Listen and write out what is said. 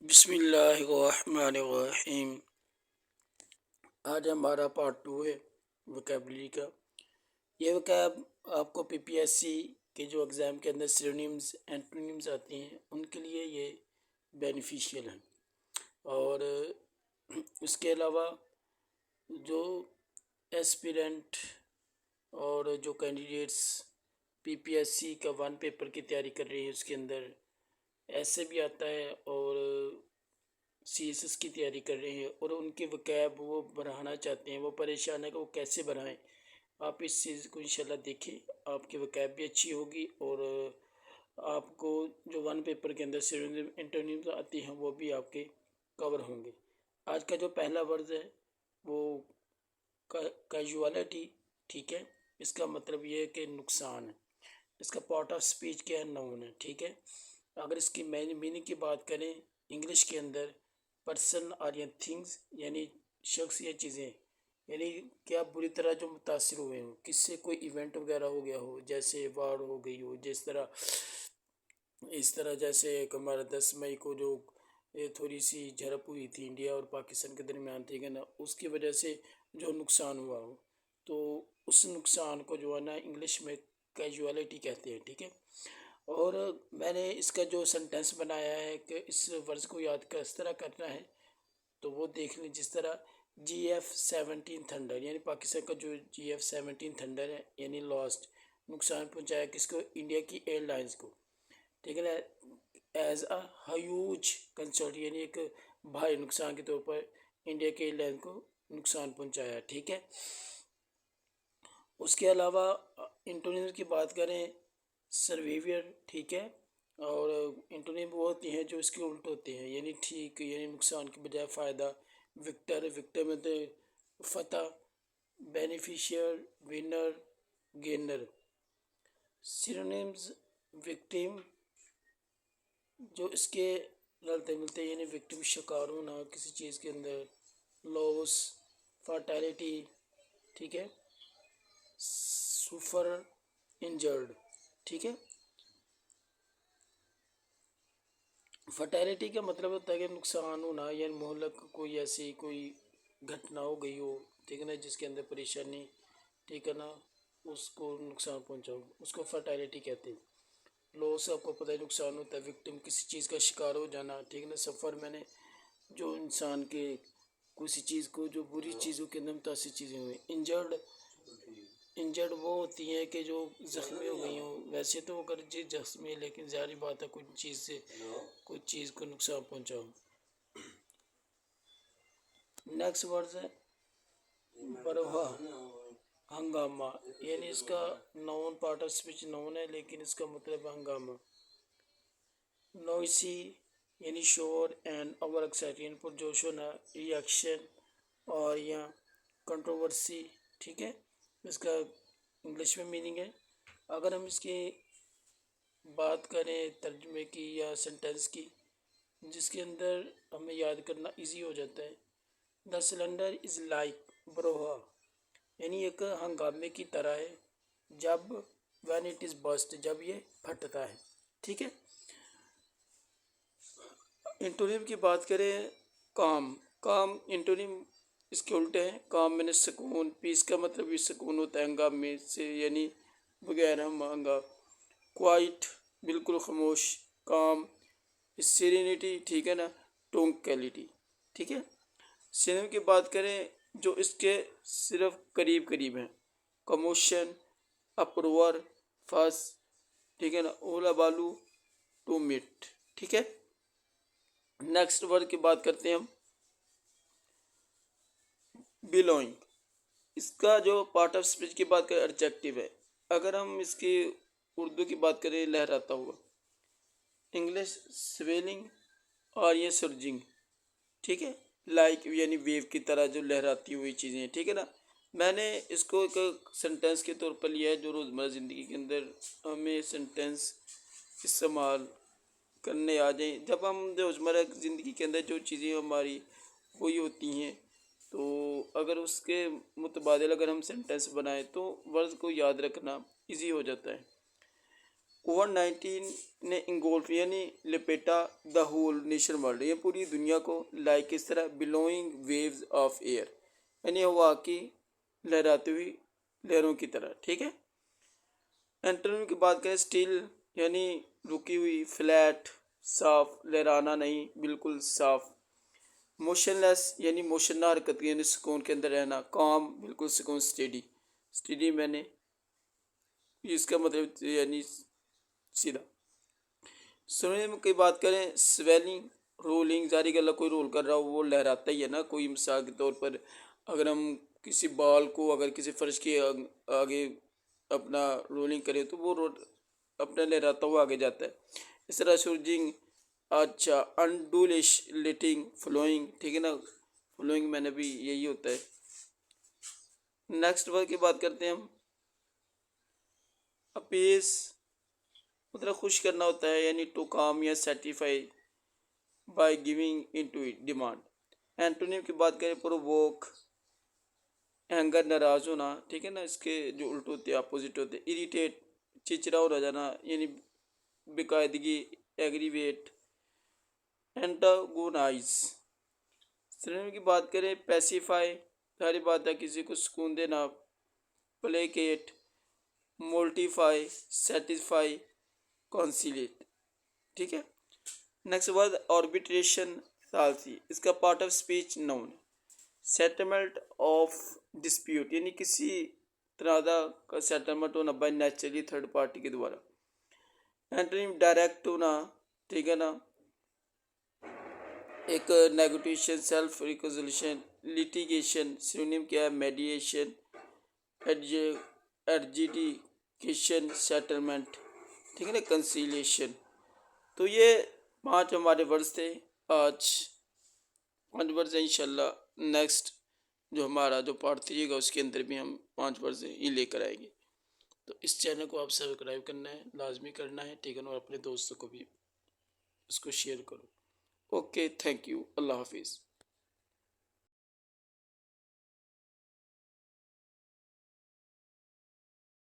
بسم اللہ الرحمن الرحیم۔ آج ہمارا پارٹ 2 ہے وکیبلری کا۔ یہ وکیب آپ کو پی ایس سی کے جو ایگزام کے اندر سینونیمز اینٹونیمز آتی ہیں ان کے لیے یہ بینیفیشیل ہیں، اور اس کے علاوہ جو ایسپیرنٹ اور جو کینڈیڈیٹس پی ایس سی کا 1 پیپر کی تیاری کر رہی ہیں اس کے اندر ایسے بھی آتا ہے، اور سی ایس ایس کی تیاری کر رہے ہیں اور ان کے وکیب وہ بڑھانا چاہتے ہیں، وہ پریشان ہے کہ وہ کیسے بڑھائیں۔ آپ اس چیز کو انشاءاللہ دیکھیں، آپ کی وکیب بھی اچھی ہوگی اور آپ کو جو 1 پیپر کے اندر سینونیم اینٹونیمز آتی ہیں وہ بھی آپ کے کور ہوں گے۔ آج کا جو پہلا ورڈ ہے وہ کیجوالٹی، ٹھیک ہے، اس کا مطلب یہ ہے کہ نقصان ہے۔ اس کا پارٹ آف سپیچ کیا ہے؟ نون ہے، ٹھیک ہے۔ اگر اس کی میننگ کی بات کریں انگلش کے اندر، پرسن اور یا تھنگز یعنی شخص یا چیزیں، یعنی کہ آپ بری طرح جو متاثر ہوئے ہوں، کس سے کوئی ایونٹ وغیرہ ہو گیا ہو، جیسے وار ہو گئی ہو، اس طرح جیسے ایک ہمارا 10 مئی کو جو تھوڑی سی جھڑپ ہوئی تھی انڈیا اور پاکستان کے درمیان، ٹھیک ہے نا، اس کی وجہ سے جو نقصان ہوا ہو، تو اس نقصان کو جو ہے نا انگلش میں کیجوالٹی کہتے ہیں، ٹھیک ہے۔ اور میں نے اس کا جو سنٹینس بنایا ہے کہ اس ورڈ کو یاد کس طرح کرنا ہے، تو وہ دیکھ لیں۔ جس طرح GF-17 تھنڈر، یعنی پاکستان کا جو GF-17 تھنڈر ہے، یعنی لاسٹ نقصان پہنچایا کس کو؟ انڈیا کی ایئر لائنز کو، ٹھیک ہے نا، ایز اے ہیوج کنسرٹ، یعنی ایک بھاری نقصان کے طور پر انڈیا کے ایئر لائن کو نقصان پہنچایا، ٹھیک ہے۔ اس کے علاوہ انٹونیم کی بات کریں، سرویور، ٹھیک ہے، اور انٹونیم وہ ہوتی ہیں جو اس کے الٹ ہوتے ہیں، یعنی ٹھیک، یعنی نقصان کے بجائے فائدہ۔ وکٹر میں تو فتح، بینیفیشیئر، ونر، گینر۔ سینونیمز، وکٹم جو اس کے رلتے ملتے، یعنی وکٹم شکار ہونا کسی چیز کے اندر، لوس، فارٹیلٹی، ٹھیک ہے، سفر، انجرڈ، ٹھیک ہے۔ فٹیلٹی کا مطلب ہوتا ہے کہ نقصان ہونا، یعنی مہلک کوئی ایسی کوئی گھٹنا ہو گئی ہو، ٹھیک ہے نا، جس کے اندر پریشانی، ٹھیک ہے نا، اس کو نقصان پہنچاؤ، اس کو فٹیلٹی کہتے ہیں۔ لوس آپ کو پتہ ہے نقصان ہوتا ہے، وکٹم کسی چیز کا شکار ہو جانا، ٹھیک ہے نا۔ سفر میں نے جو انسان کے کسی چیز کو جو بری چیزوں کے اندر متاثر چیزیں ہوئیں۔ انجرڈ وہ ہوتی ہیں کہ جو زخمی ہو گئی ہوں، ویسے تو اگر زخمی ہے لیکن ظاہری بات ہے کوئی چیز سے کوئی چیز کو نقصان پہنچاؤ۔ نیکسٹ ورڈ ہے بروہا، ہنگامہ، یعنی اس کا نون پارٹ آف اسپیچ نون ہے لیکن اس کا مطلب ہنگامہ۔ نوئسی یعنی شور، اینڈ اوور ایکسائٹنگ، پرجوش ہونا، ریئیکشن اور یا کنٹروورسی، ٹھیک ہے، اس کا انگلش میں میننگ ہے۔ اگر ہم اس کی بات کریں ترجمے کی یا سنٹینس کی، جس کے اندر ہمیں یاد کرنا ایزی ہو جاتا ہے، دا سلنڈر از لائک بروہا، یعنی ایک ہنگامے کی طرح ہے جب وین اٹ از برسٹ، جب یہ پھٹتا ہے، ٹھیک ہے۔ انٹونیم کی بات کریں، کام انٹونیم اس کے الٹے ہیں۔ کام میں نے سکون، پیس کا مطلب بھی سکون ہوتا ہے ہنگامے سے، یعنی بغیر ہنگا۔ کوائٹ، بالکل خاموش، کام۔ سیرینٹی، ٹھیک ہے نا، ٹرنکیلٹی، ٹھیک ہے۔ سینم کی بات کریں جو اس کے صرف قریب ہیں، کموشن، اپرور، فاس، ٹھیک ہے نا، اولا بالو، ٹو میٹ، ٹھیک ہے۔ نیکسٹ ورڈ کی بات کرتے ہیں ہم، بلونگ۔ اس کا جو پارٹ آف اسپیچ کی بات کریں ایڈجیکٹیو ہے۔ اگر ہم اس کی اردو کی بات کریں، لہراتا ہوا۔ انگلش سویلنگ اور یہ سرجنگ، ٹھیک ہے، لائک یعنی ویو کی طرح جو لہراتی ہوئی چیزیں، ٹھیک ہے نا۔ میں نے اس کو ایک سنٹینس کے طور پر لیا ہے جو روزمرہ زندگی کے اندر ہمیں سنٹینس استعمال کرنے آ جائیں، جب ہم روزمرہ زندگی کے اندر جو چیزیں ہماری ہوئی ہوتی ہیں، تو اگر اس کے متبادل اگر ہم سنٹینس بنائیں تو ورڈ کو یاد رکھنا ایزی ہو جاتا ہے۔ اوور 19 نے انگولف یعنی لپیٹا دا ہول نیشن ورلڈ، یہ پوری دنیا کو لائک اس طرح بلوئنگ ویوز آف ایئر، یعنی ہوا کی لہراتی ہوئی لہروں کی طرح. ٹھیک ہے. اینٹونیم کی بات کریں اسٹل یعنی رکی ہوئی، فلیٹ صاف لہرانا نہیں بالکل صاف، موشن لیس یعنی موشن نہ حرکت یعنی سکون کے اندر رہنا، کام بالکل سکون، اسٹیڈی اسٹیڈی میں نے اس کا مطلب یعنی سیدھا. سنونیم کی بات کریں سویلنگ رولنگ، ظاہر اللہ کوئی رول کر رہا ہو وہ لہراتا ہی ہے نا. کوئی مثال کے طور پر اگر ہم کسی بال کو اگر کسی فرش کے آگے اپنا رولنگ کرے تو وہ اپنا لہراتا ہوا آگے جاتا ہے. اس طرح سورجنگ، اچھا انڈولیٹنگ، فلوئنگ. ٹھیک ہے نا، فلوئنگ میں نے بھی یہی ہوتا ہے. نیکسٹ ورڈ کی بات کرتے ہیں ہم. اپیس مطلب خوش کرنا ہوتا ہے، یعنی ٹو کام یا satisfy by giving into it demand. Antonym کی بات کریں پروووک، اینگر ناراض ہونا. ٹھیک ہے نا، اس کے جو الٹ ہوتے ہیں اپوزٹ ہوتے ہیں. اریٹیٹ چچرا ہو جانا یعنی بقاعدگی، ایگریویٹ. اینٹاگونائز. سنونیم کی بات کریں پیسیفائی، ساری بات ہے کسی کو سکون دینا. Placate, mollify, satisfy, conciliate. ٹھیک ہے. نیکسٹ ورڈ آربیٹریشن ثالثی، اس کا part of speech noun. Settlement of dispute یعنی کسی تنازع کا سیٹلمنٹ ہونا بائی نیچرلی تھرڈ پارٹی کے دوارا. اینٹونیم ڈائریکٹ ہونا. ٹھیک ہے نا، ایک نیگوٹیشن، سیلف ریکوزلیشن، لیٹیگیشن. سنونیم کیا ہے میڈیشن، ایڈجیڈیکیشن، سیٹلمنٹ. ٹھیک ہے نا، کنسیلیشن. تو یہ 5 ہمارے ورڈز تھے آج. 5 ورڈز ہیں انشاءاللہ. نیکسٹ جو ہمارا جو پارٹ 3 گا اس کے اندر بھی ہم 5 ورڈز ہی لے کر آئیں گے. تو اس چینل کو آپ سبسکرائب کرنا ہے، لازمی کرنا ہے. ٹھیک ہے نا، اور اپنے دوستوں کو بھی اس کو شیئر کرو. اوکے، تھینک یو، اللہ حافظ.